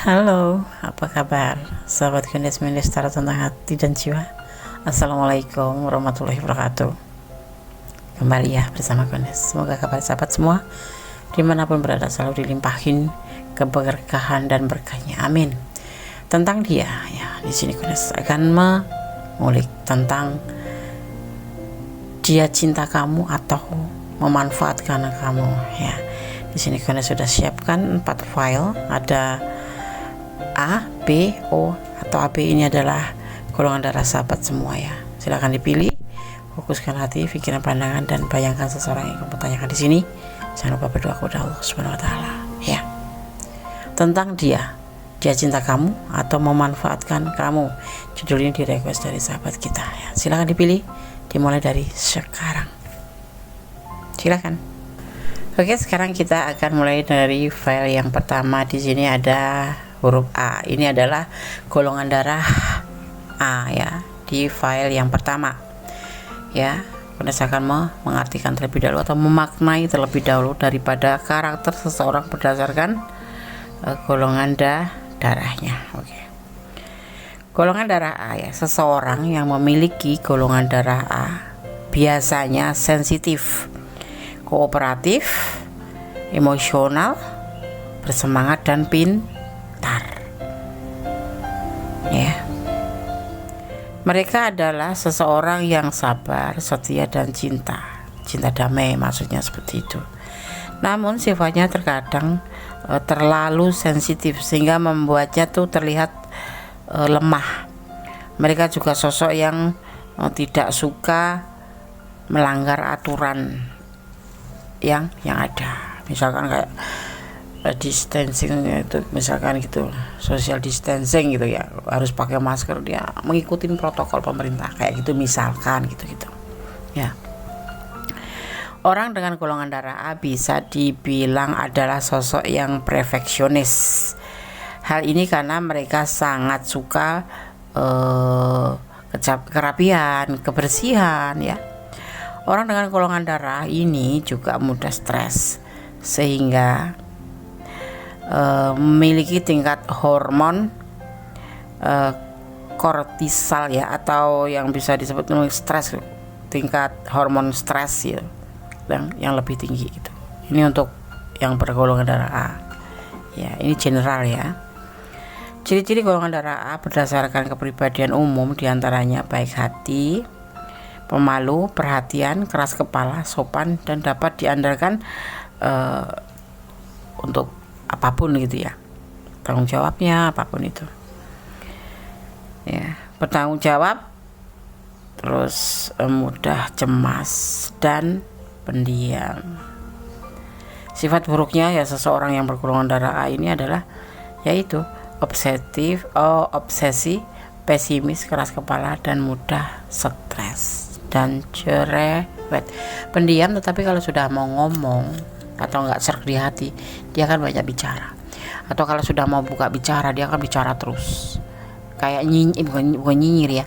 Halo, apa kabar? Sahabat Gunes Minister tentang hati dan jiwa. Assalamualaikum warahmatullahi wabarakatuh. Kembali ya bersama Gunes. Semoga kabar sahabat semua dimanapun berada selalu dilimpahin keberkahan dan berkahnya. Amin. Tentang dia ya, di sini Gunes akan mengulik tentang dia cinta kamu atau memanfaatkan kamu ya. Di sini Gunes sudah siapkan 4 file, ada A, B, O atau AB. Ini adalah golongan darah sahabat semua ya. Silakan dipilih, fokuskan hati, pikiran, pandangan dan bayangkan seseorang yang kamu tanyakan di sini. Jangan lupa berdoa kepada Allah Subhanahu wa taala ya. Tentang dia cinta kamu atau memanfaatkan kamu. Judul ini di request dari sahabat kita ya. Silakan dipilih, dimulai dari sekarang. Silakan. Oke, sekarang kita akan mulai dari file yang pertama. Di sini ada huruf A. Ini adalah golongan darah A ya, di file yang pertama ya. Saya akan mengartikan terlebih dahulu atau memaknai terlebih dahulu daripada karakter seseorang berdasarkan golongan darahnya. Oke. Golongan darah A ya, seseorang yang memiliki golongan darah A biasanya sensitif, kooperatif, emosional, bersemangat dan pintar ya. Mereka adalah seseorang yang sabar, setia dan cinta damai, maksudnya seperti itu. Namun sifatnya terkadang terlalu sensitif sehingga membuatnya tuh terlihat lemah. Mereka juga sosok yang tidak suka melanggar aturan yang ada. Misalkan kayak distancing itu, misalkan gitu, social distancing gitu ya, harus pakai masker, dia mengikuti protokol pemerintah kayak gitu misalkan gitu ya. Orang dengan golongan darah A bisa dibilang adalah sosok yang perfeksionis. Hal ini karena mereka sangat suka kerapian, kebersihan ya. Orang dengan golongan darah ini juga mudah stres sehingga memiliki tingkat hormon kortisol ya, atau yang bisa disebut stres, tingkat hormon stres ya, yang lebih tinggi gitu. Ini untuk yang bergolongan darah A ya, ini general ya. Ciri-ciri golongan darah A berdasarkan kepribadian umum diantaranya baik hati, pemalu, perhatian, keras kepala, sopan dan dapat diandalkan untuk apapun gitu ya, tanggung jawabnya apapun itu ya, bertanggung jawab, terus mudah cemas dan pendiam. Sifat buruknya ya seseorang yang bergolongan darah A ini adalah yaitu obsesi, pesimis, keras kepala dan mudah stres dan cerewet. Pendiam, tetapi kalau sudah mau ngomong atau nggak serak di hati, dia akan banyak bicara. Atau kalau sudah mau buka bicara, dia akan bicara terus, kayak bukan nyinyir ya.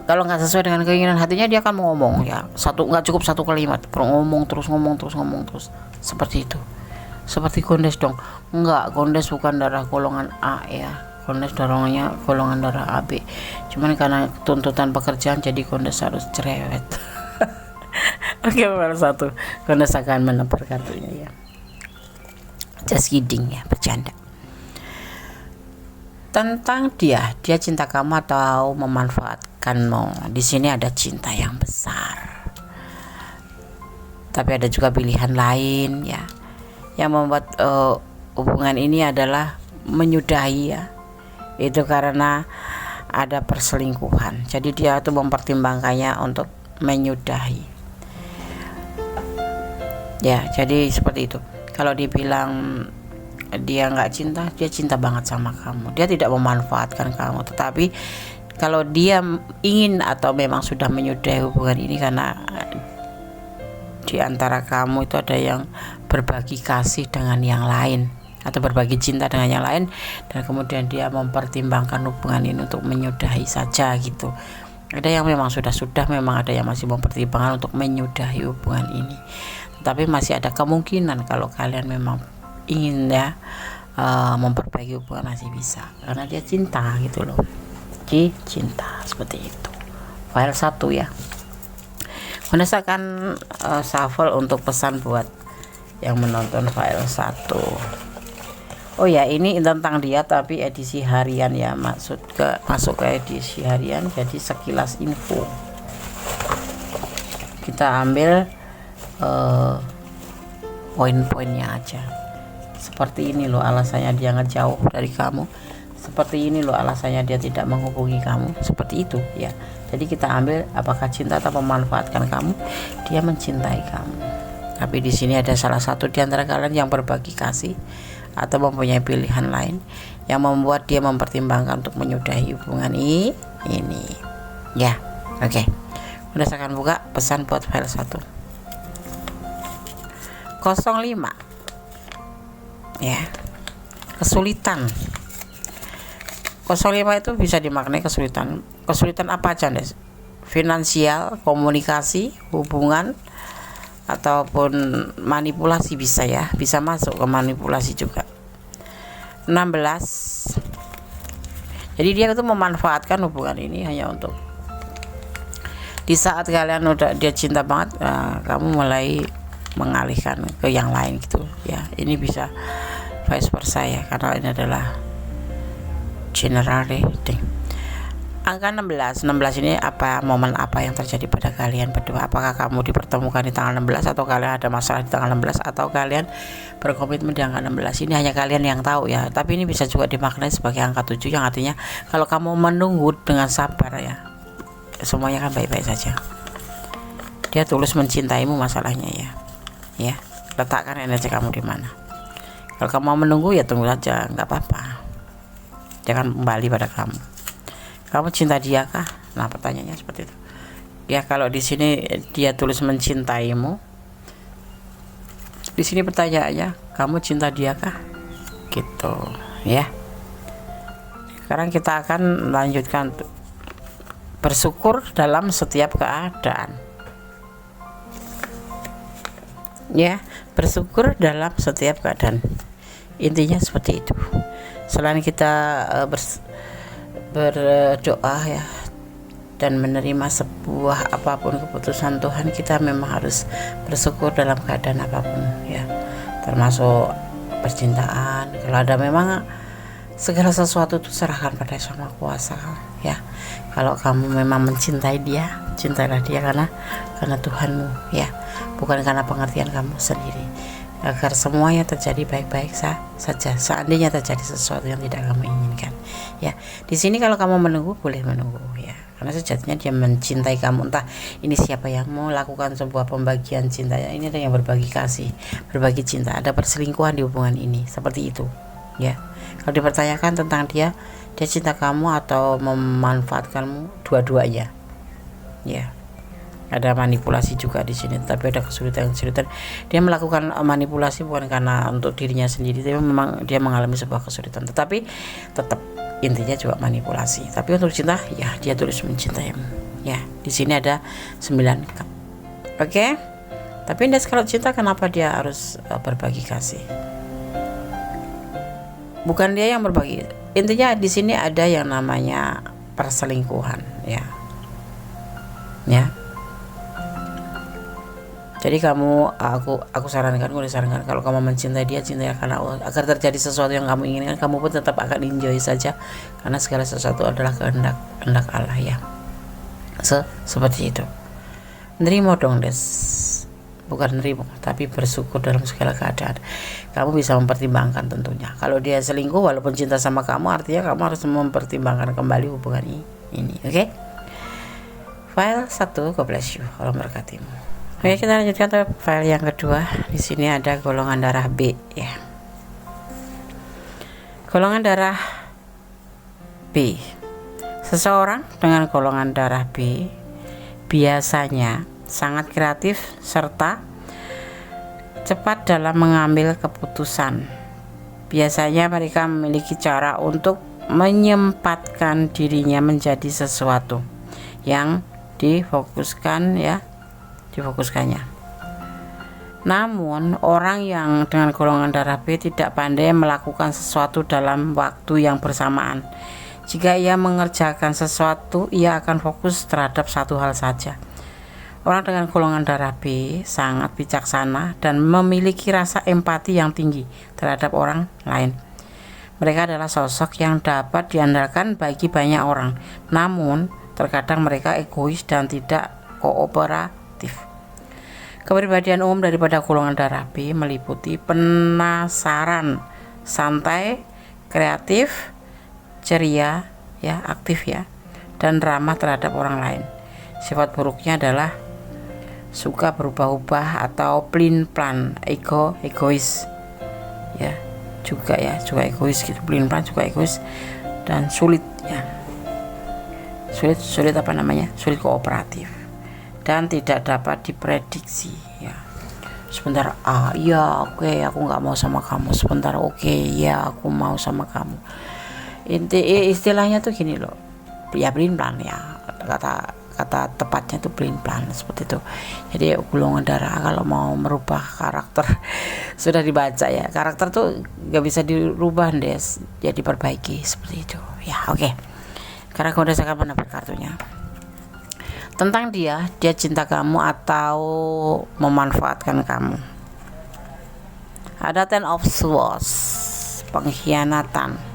Kalau nggak sesuai dengan keinginan hatinya, dia akan mau ngomong ya, nggak cukup satu kalimat, ngomong terus seperti itu. Seperti Gondes dong. Enggak, Gondes bukan darah golongan A ya, Gondes golongan darah AB. Cuman karena tuntutan pekerjaan jadi Gondes harus cerewet. Oke, baru satu. Gondes akan menebar kartunya ya. Just kidding ya, bercanda. Tentang dia cinta kamu atau memanfaatkanmu. Di sini ada cinta yang besar. Tapi ada juga pilihan lain ya, yang membuat hubungan ini adalah menyudahi ya. Itu karena ada perselingkuhan. Jadi dia tuh mempertimbangkannya untuk menyudahi. Ya, jadi seperti itu. Kalau dibilang dia nggak cinta, dia cinta banget sama kamu. Dia tidak memanfaatkan kamu. Tetapi kalau dia ingin atau memang sudah menyudahi hubungan ini karena di antara kamu itu ada yang berbagi kasih dengan yang lain atau berbagi cinta dengan yang lain, dan kemudian dia mempertimbangkan hubungan ini untuk menyudahi saja gitu. Ada yang memang sudah memang ada yang masih mempertimbangkan untuk menyudahi hubungan ini. Tapi masih ada kemungkinan kalau kalian memang ingin ya memperbaiki hubungan masih bisa, karena dia cinta gitu loh. Cinta seperti itu. File 1 ya. Vanessa akan shuffle untuk pesan buat yang menonton file 1. Oh ya, ini tentang dia tapi edisi harian ya, masuk ke edisi harian, jadi sekilas info. Kita ambil poin-poinnya aja. Seperti ini loh alasannya dia ngejauh dari kamu. Seperti ini loh alasannya dia tidak menghubungi kamu. Seperti itu ya. Jadi kita ambil apakah cinta atau memanfaatkan kamu. Dia mencintai kamu. Tapi di sini ada salah satu di antara kalian yang berbagi kasih atau mempunyai pilihan lain yang membuat dia mempertimbangkan untuk menyudahi hubungan ini. Ya, oke. Udah saya akan buka pesan buat file 1. 05. Ya. Kesulitan. 05 itu bisa dimaknai kesulitan. Kesulitan apa aja, Des? Finansial, komunikasi, hubungan, ataupun manipulasi bisa ya, bisa masuk ke manipulasi juga. 16. Jadi dia itu memanfaatkan hubungan ini hanya untuk di saat kalian udah dia cinta banget, kamu mulai mengalihkan ke yang lain gitu ya. Ini bisa vice versa ya, karena ini adalah general reading. Angka 16 ini momen apa yang terjadi pada kalian berdua? Apakah kamu dipertemukan di tanggal 16 atau kalian ada masalah di tanggal 16 atau kalian berkomitmen di angka 16? Ini hanya kalian yang tahu ya. Tapi ini bisa juga dimaknai sebagai angka 7 yang artinya kalau kamu menunggu dengan sabar ya, semuanya kan baik-baik saja. Dia tulus mencintaimu masalahnya ya. Ya, letakkan energi kamu di mana. Kalau kamu mau menunggu ya tunggu saja, nggak apa-apa. Jangan kembali pada kamu. Kamu cinta dia kah? Nah, pertanyaannya seperti itu. Ya, kalau di sini dia tulus mencintaimu. Di sini pertanyaannya, kamu cinta dia kah? Gitu, ya. Sekarang kita akan lanjutkan bersyukur dalam setiap keadaan. Ya, bersyukur dalam setiap keadaan. Intinya seperti itu. Selain kita berdoa ya dan menerima sebuah apapun keputusan Tuhan, kita memang harus bersyukur dalam keadaan apapun ya, termasuk percintaan. Kalau ada, memang segala sesuatu itu serahkan pada Sang Maha Kuasa ya. Kalau kamu memang mencintai dia, cintailah dia karena Tuhanmu ya, bukan karena pengertian kamu sendiri, agar semuanya terjadi baik-baik saja. Seandainya terjadi sesuatu yang tidak kamu inginkan ya, di sini kalau kamu menunggu, boleh menunggu ya, karena sejatinya dia mencintai kamu. Entah ini siapa yang mau lakukan sebuah pembagian cintanya, ini ada yang berbagi kasih, berbagi cinta, ada perselingkuhan di hubungan ini, seperti itu ya. Kalau dipertanyakan tentang dia cinta kamu atau memanfaatkanmu, dua-duanya ya. Ada manipulasi juga di sini, tapi ada kesulitan. Dia melakukan manipulasi bukan karena untuk dirinya sendiri, tapi memang dia mengalami sebuah kesulitan. Tetapi tetap intinya juga manipulasi. Tapi untuk cinta, ya dia tulus mencintaimu. Ya, di sini ada 9 cup. Oke. Tapi kalau cinta, kenapa dia harus berbagi kasih? Bukan dia yang berbagi. Intinya di sini ada yang namanya perselingkuhan, ya. Ya. Jadi aku sarankan kalau kamu mencintai dia, cintai karena Allah. Agar terjadi sesuatu yang kamu inginkan, kamu pun tetap akan enjoy saja, karena segala sesuatu adalah kehendak Allah ya. Seperti itu. Nerimo dong, Des. Bukan nerimo, tapi bersyukur dalam segala keadaan. Kamu bisa mempertimbangkan tentunya. Kalau dia selingkuh walaupun cinta sama kamu, artinya kamu harus mempertimbangkan kembali hubungan ini. Oke? File 1, God bless you. Allah memberkatimu. Oke, kita lanjutkan ke file yang kedua. Di sini ada golongan darah B ya. Golongan darah B. Seseorang dengan golongan darah B biasanya sangat kreatif serta cepat dalam mengambil keputusan. Biasanya mereka memiliki cara untuk menyempatkan dirinya menjadi sesuatu yang difokuskannya. Namun orang yang dengan golongan darah B tidak pandai melakukan sesuatu dalam waktu yang bersamaan. Jika ia mengerjakan sesuatu, ia akan fokus terhadap satu hal saja. Orang dengan golongan darah B sangat bijaksana dan memiliki rasa empati yang tinggi terhadap orang lain. Mereka adalah sosok yang dapat diandalkan bagi banyak orang. Namun, terkadang mereka egois dan tidak kooperatif. Kepribadian umum daripada golongan darah B meliputi penasaran, santai, kreatif, ceria, ya, aktif ya, dan ramah terhadap orang lain. Sifat buruknya adalah suka berubah-ubah atau plin-plan, egois, ya, juga egois gitu, plin-plan juga egois dan sulit sulit kooperatif dan tidak dapat diprediksi ya. Sebentar iya oke, aku nggak mau sama kamu, sebentar oke ya aku mau sama kamu. Istilahnya tuh gini loh ya, plin-plan ya, kata tepatnya tuh plin-plan seperti itu. Jadi golongan darah kalau mau merubah karakter sudah dibaca ya, karakter tuh nggak bisa dirubah deh, ya diperbaiki seperti itu ya. Oke, karena udah saya mendapat kartunya tentang dia cinta kamu atau memanfaatkan kamu. Ada Ten of Swords, pengkhianatan.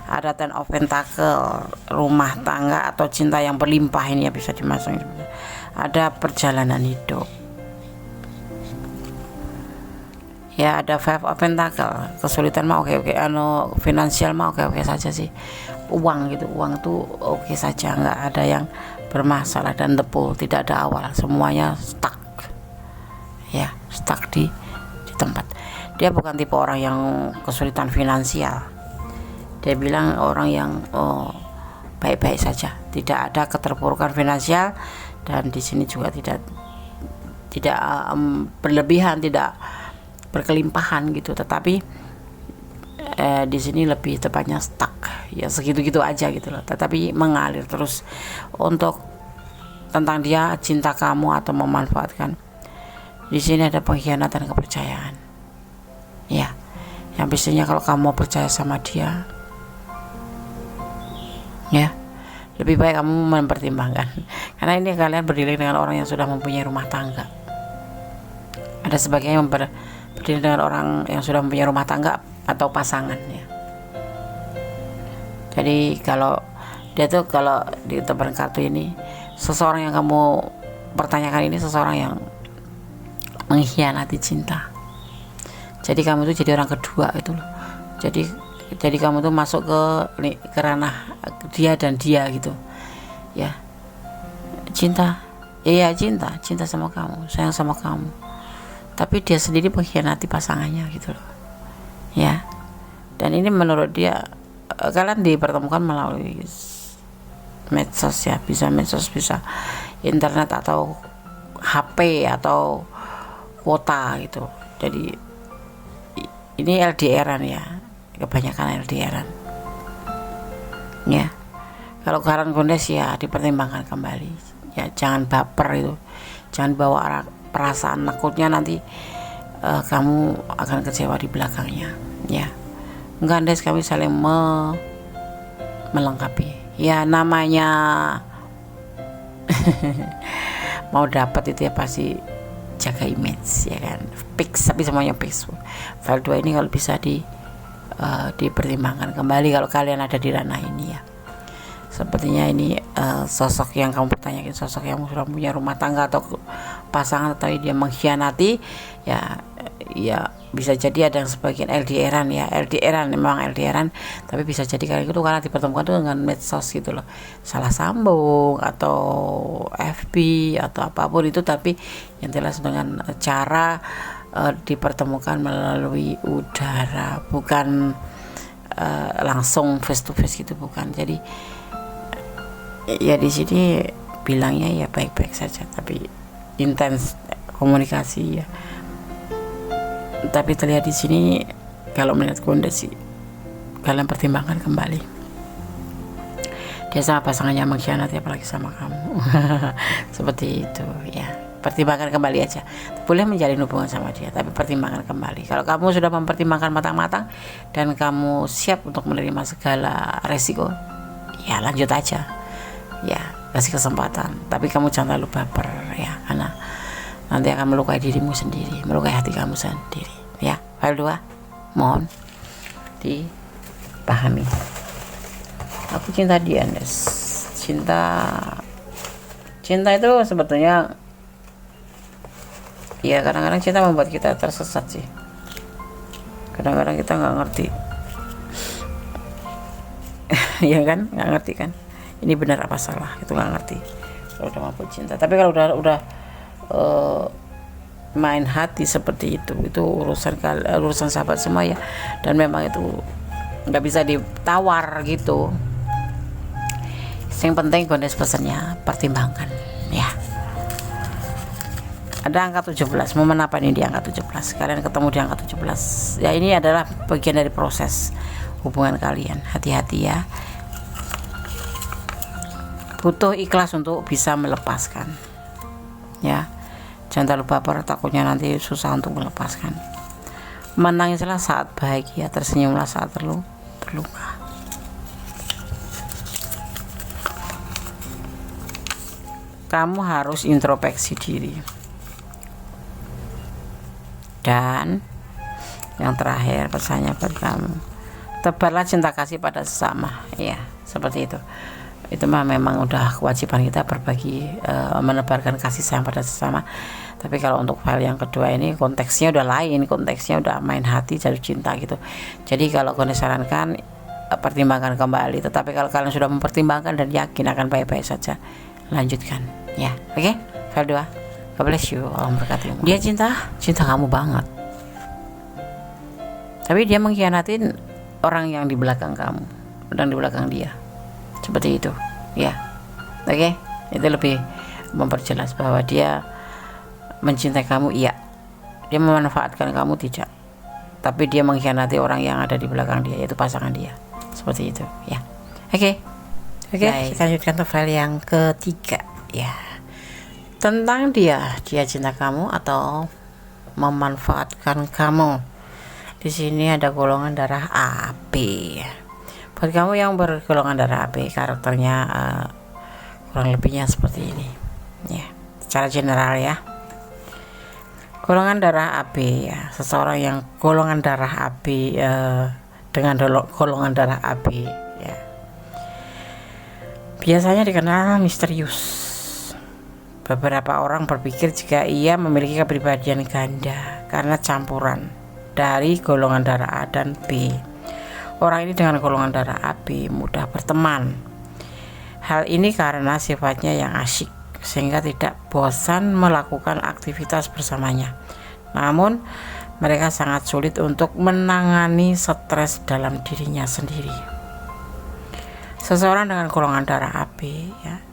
Ada Ten of Pentacle, rumah tangga atau cinta yang berlimpah, ini ya bisa dimasang. Ada perjalanan hidup. Ya, ada Five of Pentacle, kesulitan mah oke, finansial mah oke saja sih. Uang tuh oke saja, nggak ada yang bermasalah, dan tepul tidak ada awal, semuanya stuck ya, stuck di tempat. Dia bukan tipe orang yang kesulitan finansial. Dia bilang orang yang baik-baik saja, tidak ada keterpurukan finansial, dan di sini juga tidak berlebihan, tidak berkelimpahan gitu, tetapi di sini lebih tepatnya stuck ya, segitu-gitu aja gitu loh, tetapi mengalir terus. Untuk tentang dia cinta kamu atau memanfaatkan, di sini ada pengkhianatan kepercayaan ya, yang biasanya kalau kamu percaya sama dia ya, lebih baik kamu mempertimbangkan, karena ini kalian berdiri dengan orang yang sudah mempunyai rumah tangga. Ada sebagian yang berdiri dengan orang yang sudah mempunyai rumah tangga atau pasangan ya. Jadi kalau dia tuh, kalau di tebar kartu ini, seseorang yang kamu pertanyakan ini seseorang yang mengkhianati cinta. Jadi kamu tuh jadi orang kedua itu loh. Jadi kamu tuh masuk ke ranah dia dan dia gitu ya. Cinta sama kamu, sayang sama kamu, tapi dia sendiri mengkhianati pasangannya gitu loh ya. Dan ini menurut dia kalian dipertemukan melalui medsos ya, bisa medsos, bisa internet atau HP atau kuota gitu. Jadi ini LDRan ya, kebanyakan LDRan ya. Kalau Karan Kondes ya dipertimbangkan kembali ya, jangan baper itu, jangan bawa perasaan takutnya nanti kamu akan kecewa di belakangnya ya. Enggak, Des, kami saling melengkapi ya, namanya mau dapat itu ya pasti jaga image ya kan, fix, tapi semuanya fix. File 2 ini kalau bisa dipertimbangkan kembali kalau kalian ada di ranah ini ya. Sepertinya ini sosok yang kamu pertanyakan, sosok yang sudah punya rumah tangga atau pasangan, tapi dia mengkhianati ya bisa jadi ada yang sebagian LDRan ya, memang LDRan, tapi bisa jadi kali itu karena dipertemukan tuh dengan medsos gitu loh, salah sambung atau FB atau apapun itu, tapi yang jelas dengan cara dipertemukan melalui udara, bukan langsung face to face gitu, bukan. Jadi ya di sini bilangnya ya baik-baik saja, tapi intens komunikasi ya. Tapi terlihat di sini kalau melihat kondisi, kalian pertimbangkan kembali. Dia sama pasangannya mengkhianati apalagi sama kamu. Seperti itu ya. pertimbangkan kembali aja. Boleh menjalin hubungan sama dia, tapi pertimbangkan kembali. Kalau kamu sudah mempertimbangkan matang-matang dan kamu siap untuk menerima segala resiko, ya lanjut aja, ya kasih kesempatan. Tapi kamu jangan terlalu baper ya, karena nanti akan melukai dirimu sendiri, melukai hati kamu sendiri ya. File 2 mohon dipahami. Aku cinta dia, Nes. Cinta itu sebetulnya ya kadang-kadang cinta membuat kita tersesat sih. Kadang-kadang kita nggak ngerti ya kan, nggak ngerti kan ini benar apa salah, itu nggak ngerti kalau udah mampu cinta. Tapi kalau udah main hati seperti itu urusan sahabat semua ya, dan memang itu nggak bisa ditawar gitu. Yang penting Gondes pesannya pertimbangkan ya. Ada angka 17, momen apa ini di angka 17? Kalian ketemu di angka 17 ya, ini adalah bagian dari proses hubungan kalian. Hati-hati ya, butuh ikhlas untuk bisa melepaskan ya. Jangan terlalu baper, takutnya nanti susah untuk melepaskan. Menangislah saat bahagia, tersenyumlah saat terluka. Kamu harus introspeksi diri. Dan yang terakhir pesannya buat kamu, tebarlah cinta kasih pada sesama ya, seperti itu. Itu mah memang udah kewajiban kita berbagi, menebarkan kasih sayang pada sesama. Tapi kalau untuk file yang kedua ini konteksnya udah lain, konteksnya udah main hati, jatuh cinta gitu. Jadi kalau kalian sarankan pertimbangkan kembali. Tetapi kalau kalian sudah mempertimbangkan dan yakin akan baik-baik saja, lanjutkan ya. Oke, file 2. God bless you, Allah berkati. Dia cinta kamu banget, tapi dia mengkhianatin orang yang di belakang kamu dan di belakang dia, seperti itu ya. Oke, itu lebih memperjelas bahwa dia mencintai kamu, iya, dia memanfaatkan kamu, tidak, tapi dia mengkhianati orang yang ada di belakang dia, yaitu pasangan dia, seperti itu ya. Oke, kita lanjutkan ke file yang ketiga ya, tentang dia cinta kamu atau memanfaatkan kamu. Di sini ada golongan darah AB. Buat kamu yang bergolongan darah AB, karakternya kurang lebihnya seperti ini ya, secara general ya. Golongan darah AB ya, seseorang yang golongan darah AB dengan golongan darah AB ya, biasanya dikenal misterius. Beberapa orang berpikir jika ia memiliki kepribadian ganda karena campuran dari golongan darah A dan B. Orang ini dengan golongan darah AB mudah berteman. Hal ini karena sifatnya yang asyik, sehingga tidak bosan melakukan aktivitas bersamanya. Namun, mereka sangat sulit untuk menangani stres dalam dirinya sendiri. Seseorang dengan golongan darah AB ya,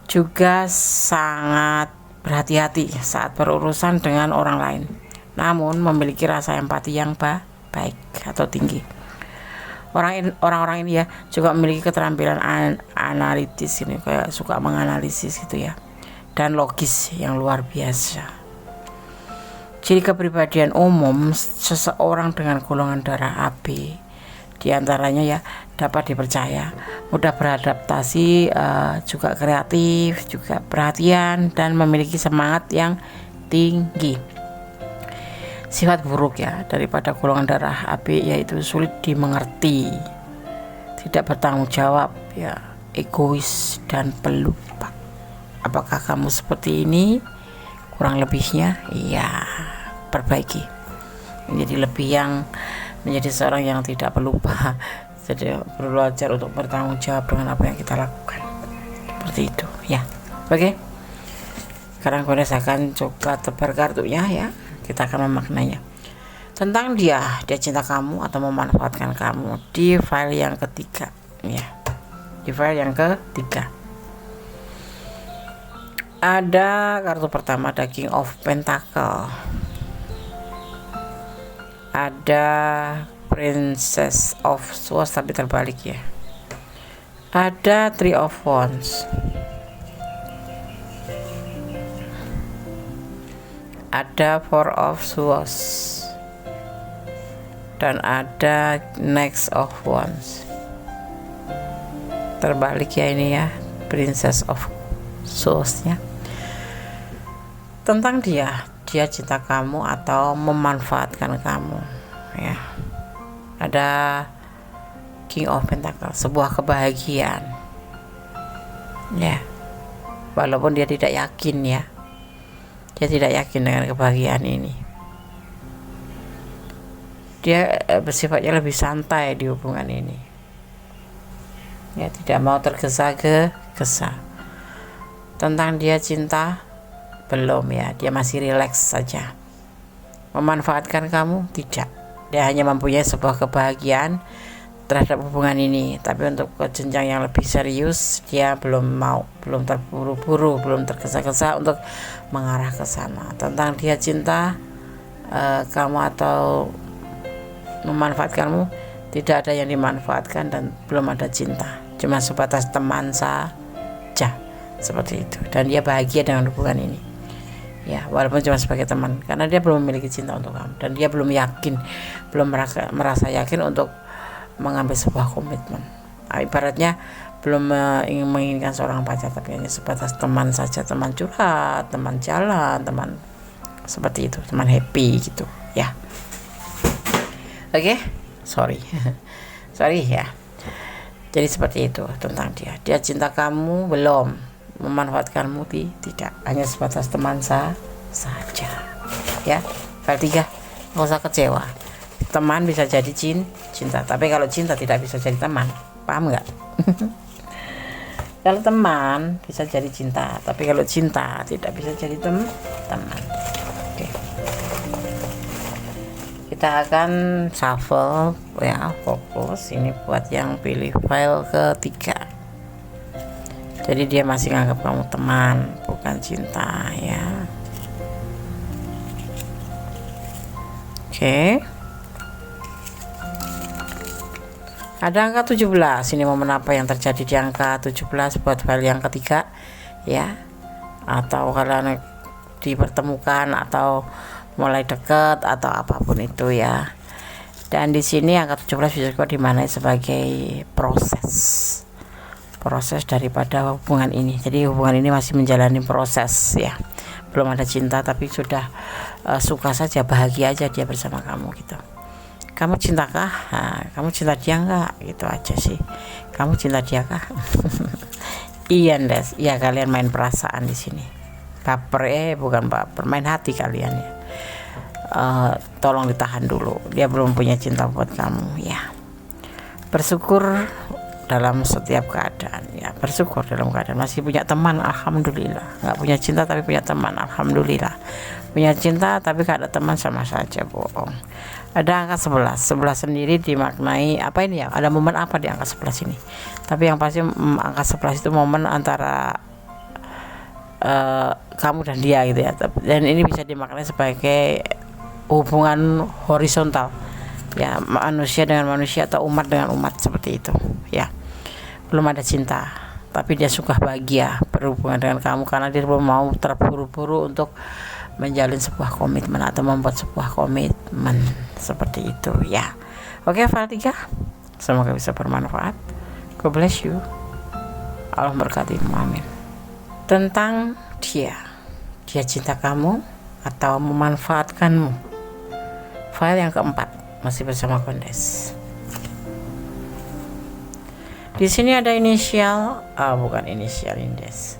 juga sangat berhati-hati saat berurusan dengan orang lain, namun memiliki rasa empati yang baik atau tinggi. Orang-orang ini ya juga memiliki keterampilan analitis ini, kayak suka menganalisis gitu ya, dan logis yang luar biasa. Ciri kepribadian umum seseorang dengan golongan darah AB diantaranya ya, dapat dipercaya, mudah beradaptasi, juga kreatif, juga perhatian, dan memiliki semangat yang tinggi. Sifat buruk ya daripada golongan darah AB yaitu sulit dimengerti, tidak bertanggung jawab ya, egois dan pelupa. Apakah kamu seperti ini? Kurang lebihnya ya, perbaiki menjadi lebih yang menjadi seorang yang tidak pelupa. Jadi belajar untuk bertanggung jawab dengan apa yang kita lakukan, seperti itu ya. Oke, sekarang Gondes akan coba tebar kartunya ya, kita akan memaknainya. Tentang dia cinta kamu atau memanfaatkan kamu di file yang ketiga ya. Di file yang ketiga ada kartu pertama, ada King of Pentacle, ada Princess of Swords tapi terbalik ya, ada Three of Wands, ada Four of Swords, dan ada Next of Wands. Terbalik ya ini ya, Princess of Swords nya. Tentang dia cinta kamu atau memanfaatkan kamu ya. Ada King of Pentacles, sebuah kebahagiaan ya, walaupun dia tidak yakin ya, dia tidak yakin dengan kebahagiaan ini. Dia bersifatnya lebih santai di hubungan ini ya, tidak mau tergesa-gesa. Tentang dia cinta, belum ya, dia masih rileks saja. Memanfaatkan kamu, tidak. Dia hanya mempunyai sebuah kebahagiaan terhadap hubungan ini, tapi untuk ke jenjang yang lebih serius dia belum mau, belum terburu-buru, belum tergesa-gesa untuk mengarah ke sana. Tentang dia cinta kamu atau memanfaatkanmu, tidak ada yang dimanfaatkan dan belum ada cinta, cuma sebatas teman saja, seperti itu. Dan dia bahagia dengan hubungan ini ya, walaupun cuma sebagai teman, karena dia belum memiliki cinta untuk kamu, dan dia belum yakin, belum merasa yakin untuk mengambil sebuah komitmen. Ibaratnya belum menginginkan seorang pacar, tapi hanya sebatas teman saja, teman curhat, teman jalan, teman seperti itu, teman happy gitu ya. Oke, sorry ya. Jadi seperti itu tentang dia. Dia cinta kamu belum, memanfaatkanmu tidak, hanya sebatas teman saja ya. File 3, nggak usah kecewa. Teman bisa jadi cinta, tapi kalau cinta tidak bisa jadi teman, paham nggak? Kalau teman bisa jadi cinta, tapi kalau cinta tidak bisa jadi teman. Oke. Kita akan shuffle ya, fokus ini buat yang pilih file ketiga. Jadi dia masih nganggap kamu teman, bukan cinta ya. Oke. Ada angka 17. Ini momen apa yang terjadi di angka 17 buat file yang ketiga ya. Atau kalian dipertemukan atau mulai dekat atau apapun itu ya. Dan di sini angka 17 bisa juga dimaknai sebagai proses daripada hubungan ini. Jadi hubungan ini masih menjalani proses ya, belum ada cinta, tapi sudah suka saja, bahagia aja dia bersama kamu gitu. Kamu cintakah? Nah, kamu cinta dia enggak? Gitu aja sih. Kamu cinta dia kah? Iya Des, iya kalian main perasaan di sini. Baper bukan baper, main hati kalian ya. Tolong ditahan dulu, dia belum punya cinta buat kamu ya. Bersyukur dalam setiap keadaan ya, bersyukur dalam keadaan masih punya teman, alhamdulillah. Nggak punya cinta tapi punya teman, alhamdulillah. Punya cinta tapi gak ada teman, sama saja bohong. Ada angka 11 sendiri dimaknai apa ini ya, ada momen apa di angka 11 ini, tapi yang pasti angka 11 itu momen antara kamu dan dia gitu ya. Dan ini bisa dimaknai sebagai hubungan horizontal ya, manusia dengan manusia atau umat dengan umat, seperti itu ya. Belum ada cinta tapi dia suka bahagia berhubungan dengan kamu, karena dia belum mau terburu-buru untuk menjalin sebuah komitmen atau membuat sebuah komitmen, seperti itu ya. Oke, file 3 semoga bisa bermanfaat. God bless you, Allah berkati, amin. Tentang dia cinta kamu atau memanfaatkanmu, file yang keempat masih bersama Kondes. Di sini ada inisial, bukan inisial Indes,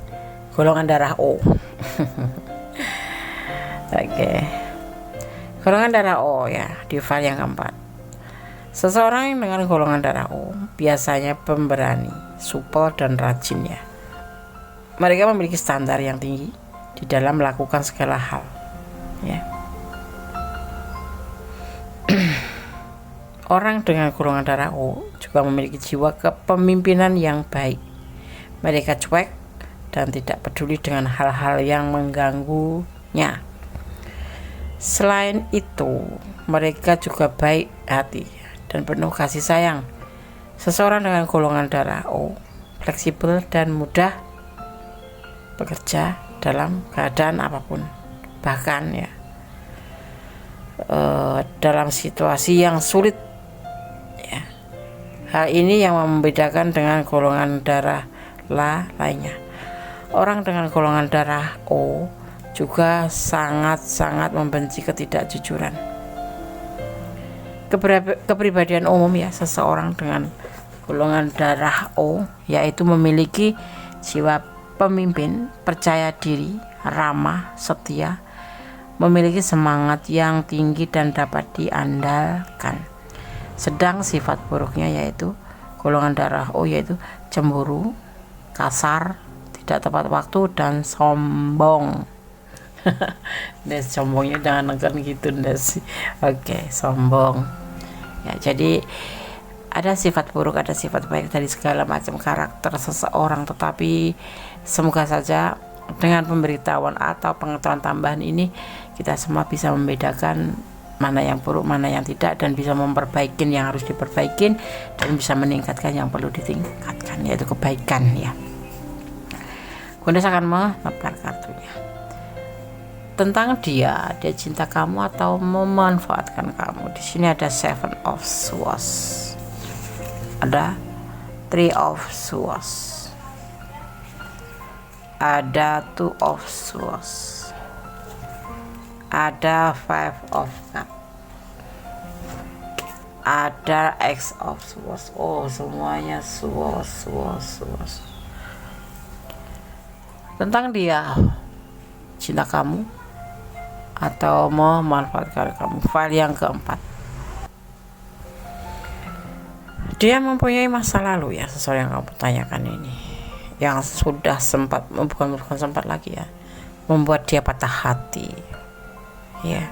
golongan darah O. Oke. Golongan darah O ya, di file yang keempat. Seseorang dengan golongan darah O biasanya pemberani, supel dan rajin ya. Mereka memiliki standar yang tinggi di dalam melakukan segala hal ya. Orang dengan golongan darah O juga memiliki jiwa kepemimpinan yang baik. Mereka cuek dan tidak peduli dengan hal-hal yang mengganggunya. Selain itu, mereka juga baik hati dan penuh kasih sayang. Seseorang dengan golongan darah O fleksibel dan mudah bekerja dalam keadaan apapun. Bahkan ya, dalam situasi yang sulit ya. Hal ini yang membedakan dengan golongan darah lainnya. Orang dengan golongan darah O juga sangat-sangat membenci ketidakjujuran. Kepribadian umum ya seseorang dengan golongan darah O yaitu memiliki jiwa pemimpin, percaya diri, ramah, setia, memiliki semangat yang tinggi dan dapat diandalkan. Sedang sifat buruknya yaitu golongan darah O yaitu cemburu, kasar, tidak tepat waktu, dan sombong. Des, sombongnya jangan neken gitu Des. Oke, sombong ya. Jadi ada sifat buruk, ada sifat baik dari segala macam karakter seseorang, tetapi semoga saja dengan pemberitahuan atau pengetahuan tambahan ini kita semua bisa membedakan mana yang buruk, mana yang tidak, dan bisa memperbaikin yang harus diperbaikin dan bisa meningkatkan yang perlu ditingkatkan, yaitu kebaikan ya. Gondes akan menempel kartunya. Tentang dia cinta kamu atau memanfaatkan kamu. Di sini ada Seven of Swords, ada Three of Swords, ada Two of Swords, ada Five of Cups, ada X of Swords. Oh, semuanya Swords. Tentang dia cinta kamu atau memanfaatkan kamu. File yang keempat, dia mempunyai masa lalu ya, sesuai yang kamu tanyakan ini, yang sudah sempat, bukan sempat lagi ya, membuat dia patah hati ya.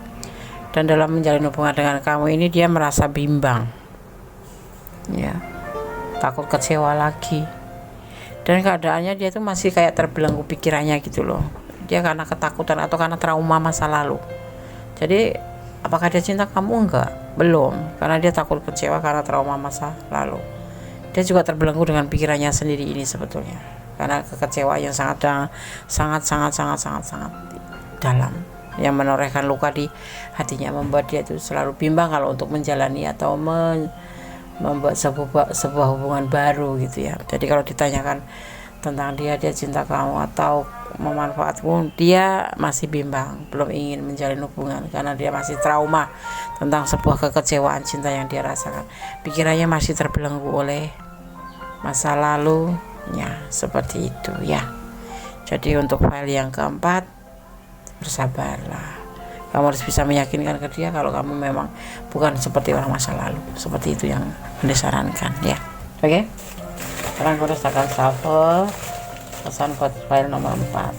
Dan dalam menjalin hubungan dengan kamu ini dia merasa bimbang ya, takut kecewa lagi, dan keadaannya dia tuh masih kayak terbelenggu pikirannya gitu loh. Dia karena ketakutan atau karena trauma masa lalu. Jadi apakah dia cinta kamu? Enggak, belum, karena dia takut kecewa karena trauma masa lalu. Dia juga terbelenggu dengan pikirannya sendiri ini sebetulnya, karena kekecewaan yang sangat dalam, yang menorehkan luka di hatinya, membuat dia itu selalu bimbang kalau untuk menjalani atau membuat sebuah hubungan baru gitu ya. Jadi kalau ditanyakan tentang dia cinta kamu atau memanfaatmu, dia masih bimbang, belum ingin menjalin hubungan karena dia masih trauma tentang sebuah kekecewaan cinta yang dia rasakan. Pikirannya masih terbelenggu oleh masa lalunya, seperti itu ya. Jadi untuk file yang keempat, bersabarlah. Kamu harus bisa meyakinkan ke dia kalau kamu memang bukan seperti orang masa lalu. Seperti itu yang disarankan ya. Oke. Sekarang kita akan shuffle pesan buat file nomor 4.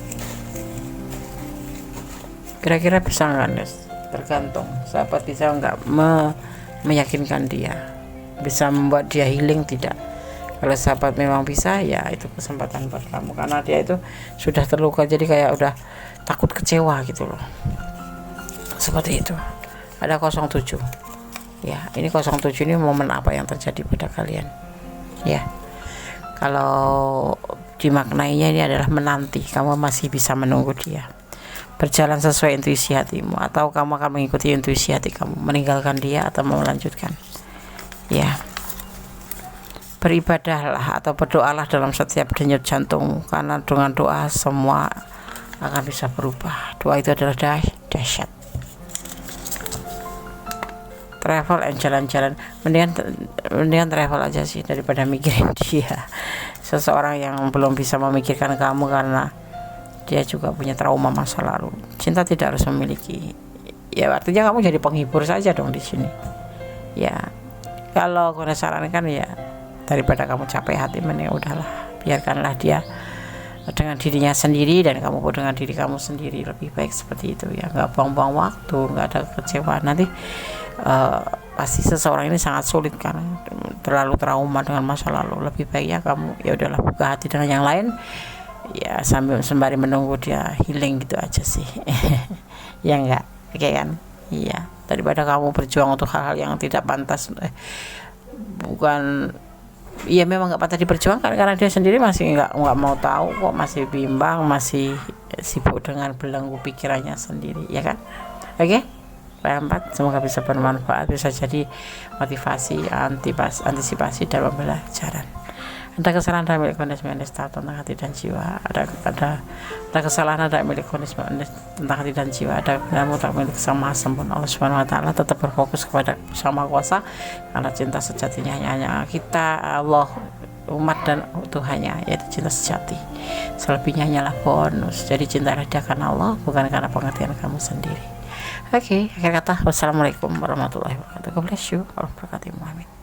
Kira-kira bisa nggak, Des? Tergantung sahabat bisa nggak meyakinkan dia, bisa membuat dia healing tidak. Kalau sahabat memang bisa, ya itu kesempatan buat kamu, karena dia itu sudah terluka, jadi kayak udah takut kecewa gitu loh. Seperti itu. Ada 07 ya. Ini 07 ini momen apa yang terjadi pada kalian ya. Kalau dimaknainya ini adalah menanti, kamu masih bisa menunggu dia, berjalan sesuai intuisi hatimu, atau kamu akan mengikuti intuisi hati kamu, meninggalkan dia atau melanjutkan ya. Beribadahlah atau berdoalah dalam setiap denyut jantung, karena dengan doa semua akan bisa berubah. Doa itu adalah dahsyat. Travel and jalan-jalan, mendingan travel aja sih daripada mikirin dia. Seseorang yang belum bisa memikirkan kamu karena dia juga punya trauma masa lalu. Cinta tidak harus memiliki, ya artinya kamu jadi penghibur saja dong di sini ya. Kalau aku sarankan ya, daripada kamu capek hati, mending udahlah, biarkanlah dia dengan dirinya sendiri dan kamu pun dengan diri kamu sendiri. Lebih baik seperti itu ya, nggak buang-buang waktu, nggak ada kekecewaan. Nanti pasti seseorang ini sangat sulit karena terlalu trauma dengan masa lalu. Lebih baiknya kamu ya udahlah, buka hati dengan yang lain ya, sambil sembari menunggu dia healing gitu aja sih. Ya enggak, oke kan? Iya, daripada kamu berjuang untuk hal-hal yang tidak pantas, bukan, iya memang nggak pantas diperjuangkan, karena dia sendiri masih nggak mau tahu kok, masih bimbang, masih sibuk dengan belenggu pikirannya sendiri ya kan. Oke. P4 semoga bisa bermanfaat, bisa jadi motivasi, antisipasi dalam pembelajaran. Ada kesalahan dalam milik kondisi tentang hati dan jiwa, ada kesalahan ada milik kondisi tentang hati dan jiwa, ada benar tak milik sama sempurna Allah Subhanahu Wa Taala. Tetap berfokus kepada Sama Kuasa, karena cinta sejatinya hanya kita, Allah, umat dan Tuhannya, yaitu cinta sejati. Selebihnya hanyalah bonus. Jadi cinta dia karena Allah, bukan karena pengertian kamu sendiri. Oke, akhir kata, wassalamualaikum warahmatullahi wabarakatuh. God bless you. Allah berkati. Amin.